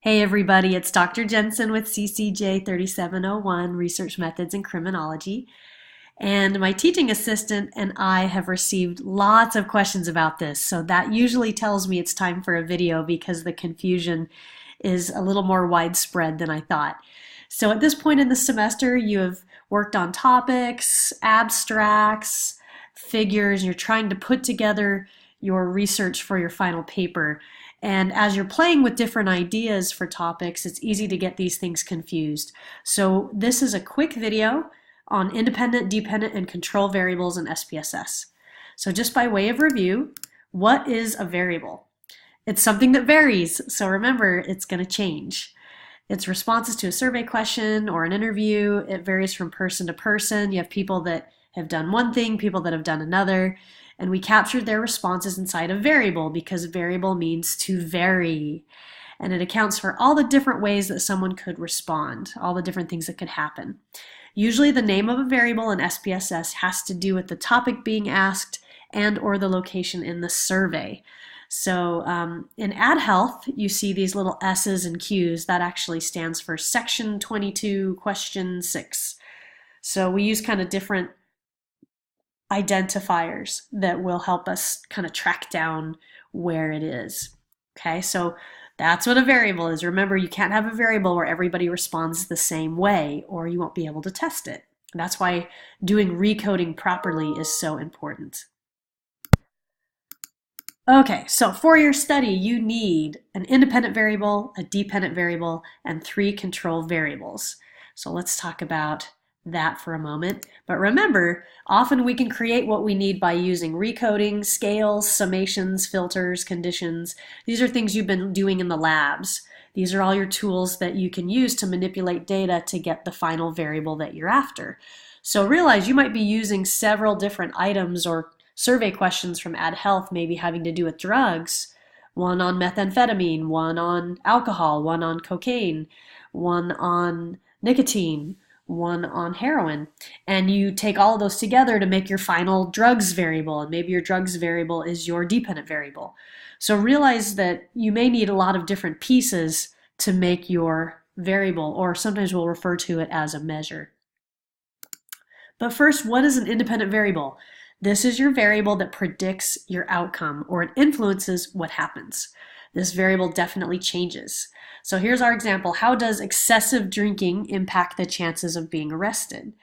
Hey everybody, it's Dr. Jensen with CCJ 3701, Research Methods in Criminology. And my teaching assistant and I have received lots of questions about this, so that usually tells me it's time for a video because the confusion is a little more widespread than I thought. So at this point in the semester, you have worked on topics, abstracts, figures, and you're trying to put together your research for your final paper. And as you're playing with different ideas for topics, it's easy to get these things confused. So this is a quick video on independent, dependent, and control variables in SPSS. So just by way of review, what is a variable? It's something that varies, so remember, it's going to change. It's responses to a survey question or an interview. It varies from person to person. You have people that have done one thing, people that have done another, and we captured their responses inside a variable because variable means to vary. And it accounts for all the different ways that someone could respond, all the different things that could happen. Usually the name of a variable in SPSS has to do with the topic being asked and or the location in the survey. So in Ad Health, you see these little S's and Q's. That actually stands for Section 22, Question 6. So we use kind of different identifiers that will help us kind of track down where it is. Okay, so that's what a variable is. Remember, you can't have a variable where everybody responds the same way or you won't be able to test it. That's why doing recoding properly is so important. Okay, so for your study, you need an independent variable, a dependent variable, and 3 control variables. So let's talk about that for a moment. But remember, often we can create what we need by using recoding, scales, summations, filters, conditions. These are things you've been doing in the labs. These are all your tools that you can use to manipulate data to get the final variable that you're after. So realize you might be using several different items or survey questions from Ad Health, maybe having to do with drugs, one on methamphetamine, one on alcohol, one on cocaine, one on nicotine, one on heroin, and you take all of those together to make your final drugs variable, and maybe your drugs variable is your dependent variable. So realize that you may need a lot of different pieces to make your variable, or sometimes we'll refer to it as a measure. But first, what is an independent variable? This is your variable that predicts your outcome, or it influences what happens. This variable definitely changes. So here's our example. How does excessive drinking impact the chances of being arrested?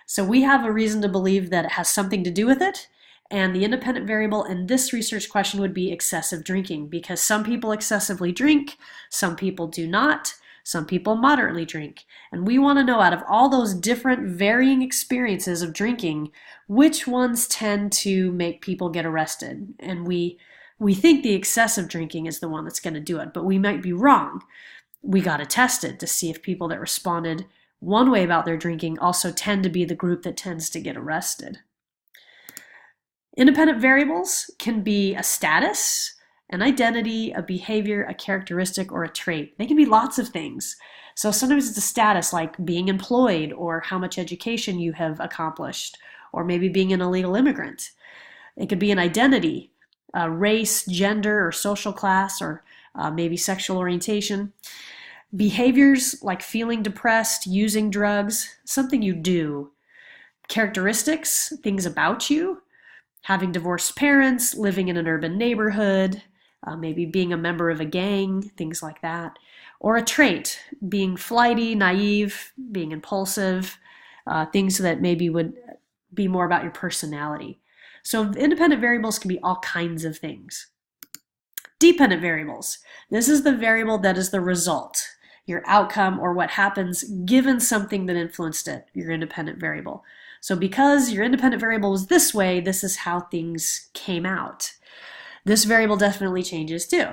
So we have a reason to believe that it has something to do with it, and the independent variable in this research question would be excessive drinking, because some people excessively drink, some people do not, some people moderately drink. And we want to know, out of all those different varying experiences of drinking, which ones tend to make people get arrested. And we think the excessive drinking is the one that's going to do it, but we might be wrong. We got to test it to see if people that responded one way about their drinking also tend to be the group that tends to get arrested. Independent variables can be a status, an identity, a behavior, a characteristic, or a trait. They can be lots of things. So sometimes it's a status like being employed or how much education you have accomplished, or maybe being an illegal immigrant. It could be an identity, race, gender, or social class, or maybe sexual orientation. Behaviors like feeling depressed, using drugs, something you do. Characteristics, things about you, having divorced parents, living in an urban neighborhood, maybe being a member of a gang, things like that. Or a trait, being flighty, naive, being impulsive, things that maybe would be more about your personality. So independent variables can be all kinds of things. Dependent variables. This is the variable that is the result, your outcome, or what happens given something that influenced it, your independent variable. So because your independent variable was this way, this is how things came out. This variable definitely changes too.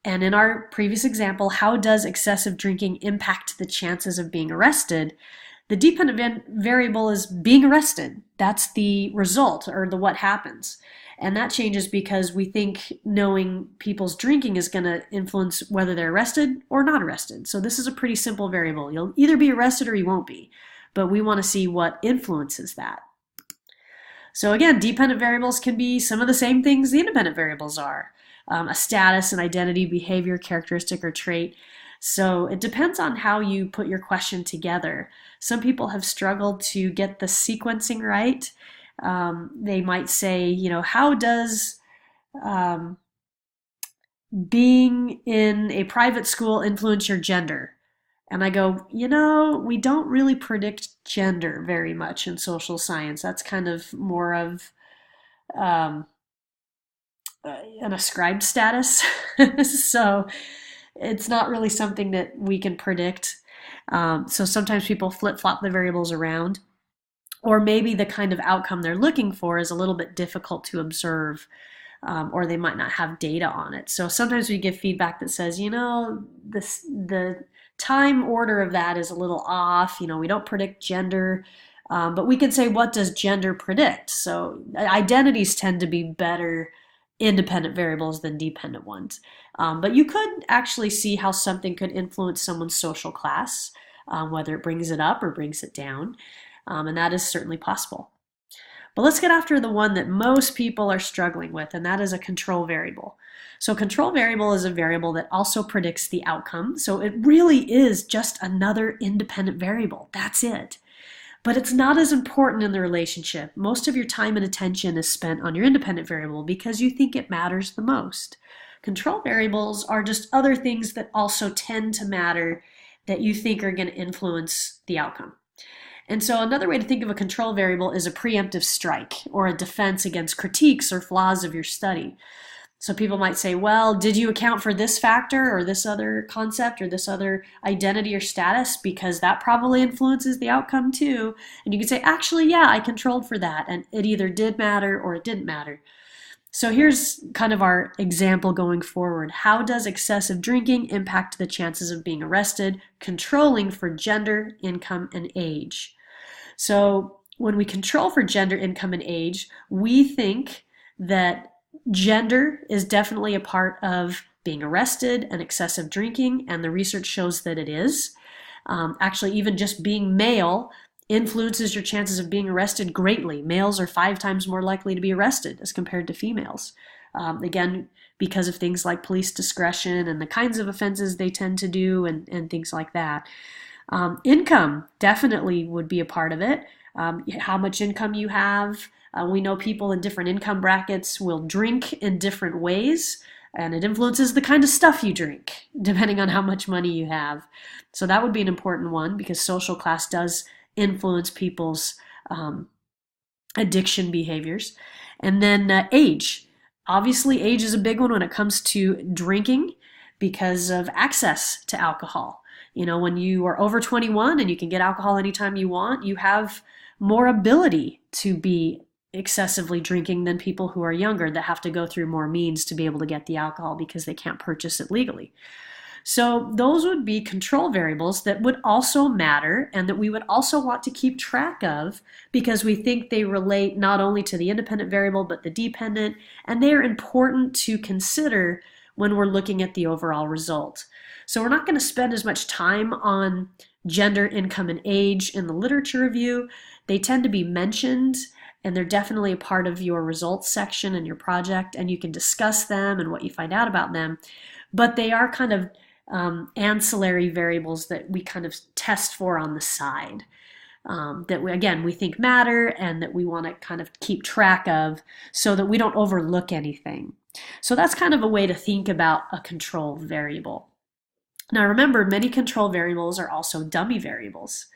And in our previous example, how does excessive drinking impact the chances of being arrested? The dependent variable is being arrested. That's the result, or the what happens. And that changes because we think knowing people's drinking is going to influence whether they're arrested or not arrested. So this is a pretty simple variable. You'll either be arrested or you won't be. But we want to see what influences that. So again, dependent variables can be some of the same things the independent variables are. a status, an identity, behavior, characteristic, or trait. So it depends on how you put your question together. Some people have struggled to get the sequencing right. They might say, how does um, being in a private school influence your gender? And I go, we don't really predict gender very much in social science. That's kind of more of um, an ascribed status. So it's not really something that we can predict. So sometimes people flip flop the variables around, or maybe the kind of outcome they're looking for is a little bit difficult to observe, or they might not have data on it. So sometimes we give feedback that says, the time order of that is a little off. We don't predict gender, but we can say, what does gender predict? So identities tend to be better independent variables than dependent ones. But you could actually see how something could influence someone's social class, whether it brings it up or brings it down. And that is certainly possible. But let's get after the one that most people are struggling with, and that is a control variable. So control variable is a variable that also predicts the outcome. So it really is just another independent variable. That's it. But it's not as important in the relationship. Most of your time and attention is spent on your independent variable because you think it matters the most. Control variables are just other things that also tend to matter that you think are going to influence the outcome. And so another way to think of a control variable is a preemptive strike or a defense against critiques or flaws of your study. So people might say, well, did you account for this factor or this other concept or this other identity or status? Because that probably influences the outcome too. And you can say, actually, yeah, I controlled for that. And it either did matter or it didn't matter. So here's kind of our example going forward. How does excessive drinking impact the chances of being arrested? Controlling for gender, income, and age. So when we control for gender, income, and age, we think that gender is definitely a part of being arrested and excessive drinking, and the research shows that it is. Actually, even just being male influences your chances of being arrested greatly. Males are 5 times more likely to be arrested as compared to females. Again, because of things like police discretion and the kinds of offenses they tend to do and things like that. Income definitely would be a part of it. How much income you have. We know people in different income brackets will drink in different ways, and it influences the kind of stuff you drink, depending on how much money you have. So that would be an important one because social class does influence people's addiction behaviors. And then age. Obviously, age is a big one when it comes to drinking because of access to alcohol. When you are over 21 and you can get alcohol anytime you want, you have more ability to be excessively drinking than people who are younger that have to go through more means to be able to get the alcohol because they can't purchase it legally. So those would be control variables that would also matter and that we would also want to keep track of because we think they relate not only to the independent variable but the dependent, and they are important to consider when we're looking at the overall result. So we're not going to spend as much time on gender, income, and age in the literature review. They tend to be mentioned, and they're definitely a part of your results section in your project, and you can discuss them and what you find out about them. But they are kind of ancillary variables that we kind of test for on the side. That we think matter and that we want to kind of keep track of so that we don't overlook anything. So that's kind of a way to think about a control variable. Now remember, many control variables are also dummy variables.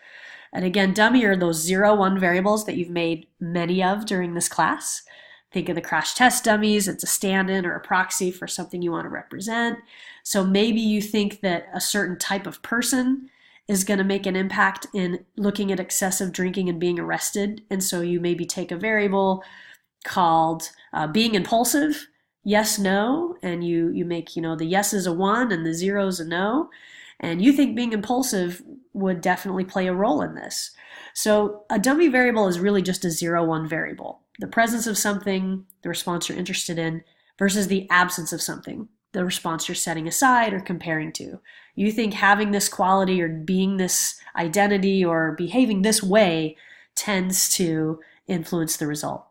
And again, dummy are those 0, 1 variables that you've made many of during this class. Think of the crash test dummies. It's a stand-in or a proxy for something you want to represent. So maybe you think that a certain type of person is going to make an impact in looking at excessive drinking and being arrested. And so you maybe take a variable called being impulsive, yes, no, and you make, the yes is a 1 and the 0 is a no. And you think being impulsive would definitely play a role in this. So a dummy variable is really just a 0, 1 variable. The presence of something, the response you're interested in, versus the absence of something, the response you're setting aside or comparing to. You think having this quality or being this identity or behaving this way tends to influence the result.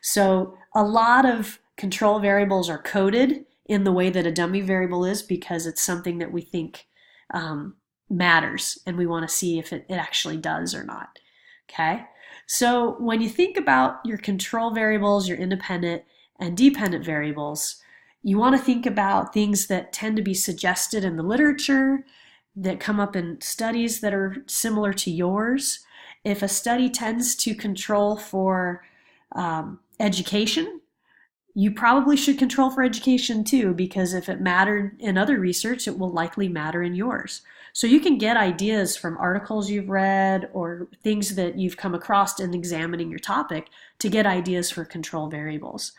So a lot of control variables are coded in the way that a dummy variable is because it's something that we think matters and we want to see if it actually does or not. Okay? So when you think about your control variables, your independent and dependent variables, you want to think about things that tend to be suggested in the literature, that come up in studies that are similar to yours. If a study tends to control for education, you probably should control for education too, because if it mattered in other research, it will likely matter in yours. So you can get ideas from articles you've read or things that you've come across in examining your topic to get ideas for control variables.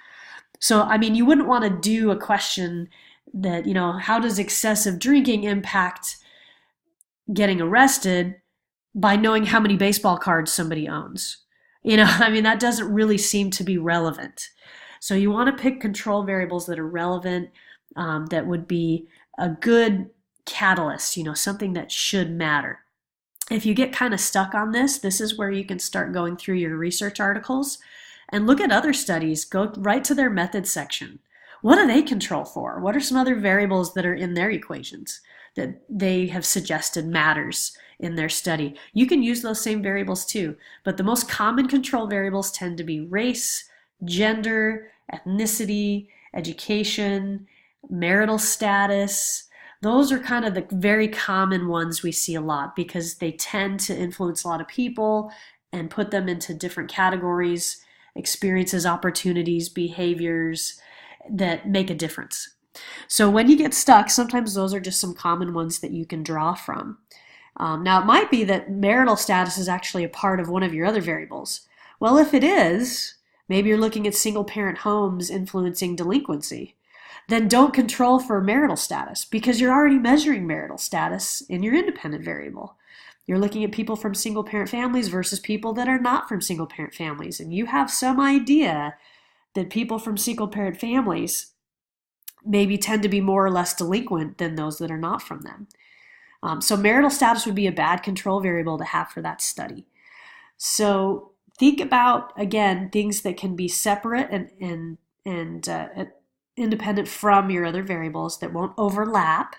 So, I mean, you wouldn't want to do a question that, how does excessive drinking impact getting arrested by knowing how many baseball cards somebody owns? I mean, that doesn't really seem to be relevant. So you want to pick control variables that are relevant, that would be a good catalyst, something that should matter. If you get kind of stuck on this is where you can start going through your research articles and look at other studies. Go right to their methods section. What do they control for? What are some other variables that are in their equations that they have suggested matters in their study? You can use those same variables too, but the most common control variables tend to be race, gender, ethnicity, education, marital status. Those are kind of the very common ones we see a lot because they tend to influence a lot of people and put them into different categories, experiences, opportunities, behaviors that make a difference. So when you get stuck, sometimes those are just some common ones that you can draw from. Now, it might be that marital status is actually a part of one of your other variables. Well, if it is, maybe you're looking at single-parent homes influencing delinquency. Then don't control for marital status because you're already measuring marital status in your independent variable. You're looking at people from single-parent families versus people that are not from single-parent families, and you have some idea that people from single-parent families maybe tend to be more or less delinquent than those that are not from them. So marital status would be a bad control variable to have for that study. So think about, again, things that can be separate and independent from your other variables that won't overlap,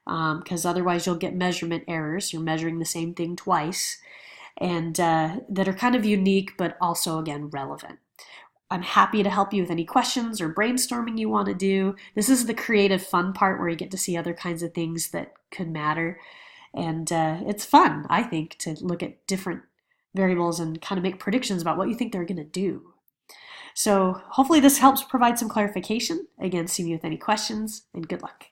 because otherwise you'll get measurement errors. You're measuring the same thing twice, and that are kind of unique but also, again, relevant. I'm happy to help you with any questions or brainstorming you want to do. This is the creative fun part where you get to see other kinds of things that could matter. And it's fun, I think, to look at different variables and kind of make predictions about what you think they're going to do. So hopefully this helps provide some clarification. Again, see me with any questions, and good luck.